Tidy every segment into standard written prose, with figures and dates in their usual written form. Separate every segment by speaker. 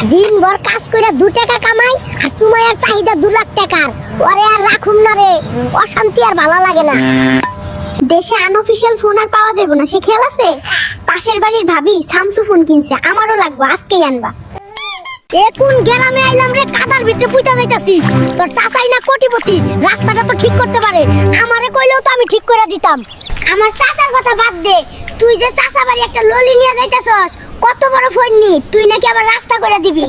Speaker 1: দিনভর কাজ কইরা 2 টাকা কামাই আর তোমার চাহিদা 2 লাখ টাকার। ওরে আর রাখুম না রে, অশান্তি আর ভালো লাগে না। দেশে আনঅফিশিয়াল ফোন আর পাওয়া যাবে না, সে খেয়াল আছে? পাশের বাড়ির ভাবি স্যামসুং ফোন কিনছে, আমারও লাগবে, আজকেই আনবা। এখন গ্রামে আইলাম রে, কাদার ভিতরে পুইতা যাইতাছি। তোর চাচাই না কোটিপতি, রাস্তাটা তো ঠিক করতে পারে, আমারে কইলেও তো আমি ঠিক করে দিতাম। আমার চাচার কথা বাদ দে, তুই যে চাচা বাড়ি একটা ললি নিয়ে যাইতাছস, কত বড় ফোন নি, তুই নাকি আবার রাস্তা করে দিবি।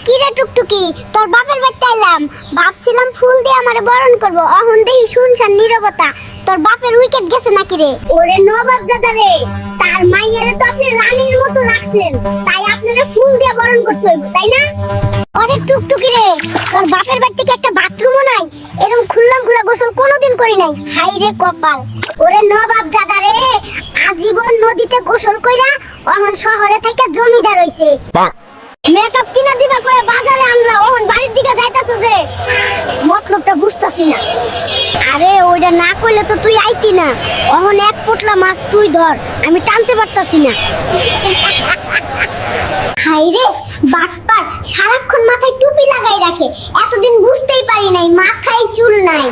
Speaker 1: কি রে টুকটুকি, তোর বাপের বাড়িতে আইলাম, ভাবছিলাম ফুল দিয়ে আমারে বরণ করব, অহন দেই শুনছান নীরবতা। তোর বাপের উইকেট গেছে নাকি রে? ওরে নবাবজাদা রে, তার মাইয়ারে তো আপনি রানীর মতো রাখছেন, তাই আপনারে ফুল দিয়ে বরণ করতে হইব, তাই না? ওরে টুকটুকি রে, তোর বাপের বাড়ি থেকে একটা বাথরুমও নাই, এরকম খুললাম খুলা গোসল কোনোদিন করি নাই, হাই রে কপাল। ওরে নবাবজাদা রে, আজীবন নদীতে গোসল কইরা অহন শহরে থেকে জমিদার হইছে। মেকআপ কিনা দিবা কয়ে বাজারে আনলা, ওহন বাড়ির দিকে যাইতাছো যে, মতলবটা বুঝতাছি না। আরে ওইটা না কইলে তো তুই আইতি না, ওহন এক পোটলা মাছ তুই ধর, আমি টানতে পারতাছি না। হাই রে বাটপার, সারাক্ষণ মাথায় টুপি লাগাই রাখে, এতদিন বুঝতেই পারি নাই মাথায় চুল নাই।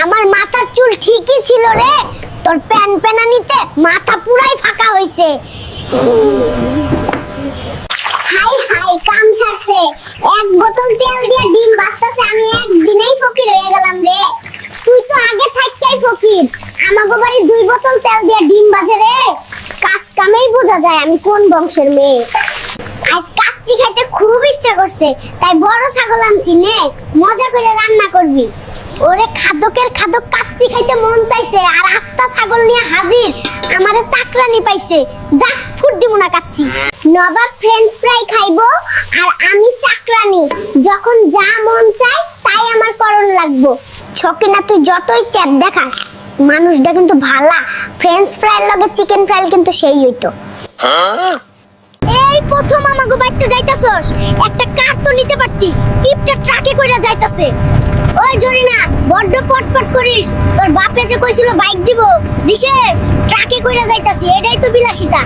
Speaker 1: আমার মাথার চুল ঠিকই ছিল রে, তোর প্যান প্যানানিতে মাথা পুরাই ফাঁকা হইছে। হাই হাই, কাম সারছে, এক বোতল তেল দিয়ে ডিম বাস্তাছে, আমি একদিনেই ফকির হয়ে গেলাম রে। তুই তো আগে থাকতেই ফকির, আমাগো বাড়ি 2 বোতল তেল দিয়ে ডিম বাজে রে, কাজ কামেই বোঝা যায় আমি কোন বংশের মেয়ে। আজ কাচ্চি খাইতে খুব ইচ্ছা করছে, তাই বড় ছাগল আনছি, নে মজা করে রান্না করবি। ওরে খাদকের খাদক, কাচ্চি খাইতে মন চাইছে আর আস্তা ছাগল নিয়ে হাজির, আমারে চাকরানি পাইছে, যা ফুট দিমু না কাচ্চি। নবাব ফ্রেঞ্চ ফ্রাই খাইবো আর আমি চাকরানি, যখন যা মন চাই তাই আমার করণ লাগবো। ছকিনা তুই যতই চ্যাট দেখাস, মানুষটা কিন্তু ভালা, ফ্রেঞ্চ ফ্রাইয়ের লগে চিকেন ফ্রাই কিন্তু সেই হইতো। এই প্রথম আমাগো বাইতে যাইতাছস, একটা কার তো নিতে পারতি, কিপটা ট্রাকে কইরা যাইতাছে। ওই জরিনা, বড্ড পটপট করিস, তোর বাপে যে কইছিল বাইক দিব, দিছে, ট্রাকে কইরা যাইতাছি, এটাই তো বিলাসিতা।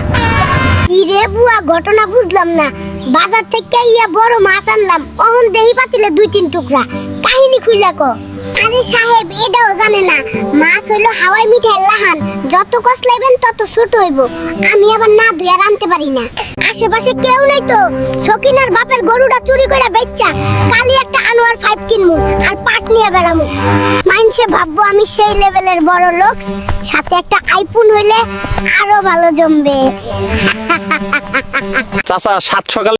Speaker 1: কি রে বুয়া, ঘটনা বুঝলাম না, বাজার থেকে ইয়া বড় মাছ আনলাম, অহন দেহি পাতিলে 2-3 টুকরা, কাহিনী খুইলা ক। আরে সাহেব, এটাও জানে না, মাছ হইলো হাওয়াই মিঠাই লাহান, যত কসলাইবেন তত ছোট হইব, আমি আবার না ধুইয়া রানতে পারি না। আশেপাশে কেউ নাই তো, সকিনার বাপের গরুটা চুরি করে বেচ্চা, কালি একটা আনোয়ার 5 কিনমু আর পাট নিয়ে বেড়ামু, মাইনসে ভাববো আমি সেই লেভেলের বড় লোক, সাথে একটা আইফোন হইলে আরো ভালো জমবে।
Speaker 2: চাচা 7 সকালে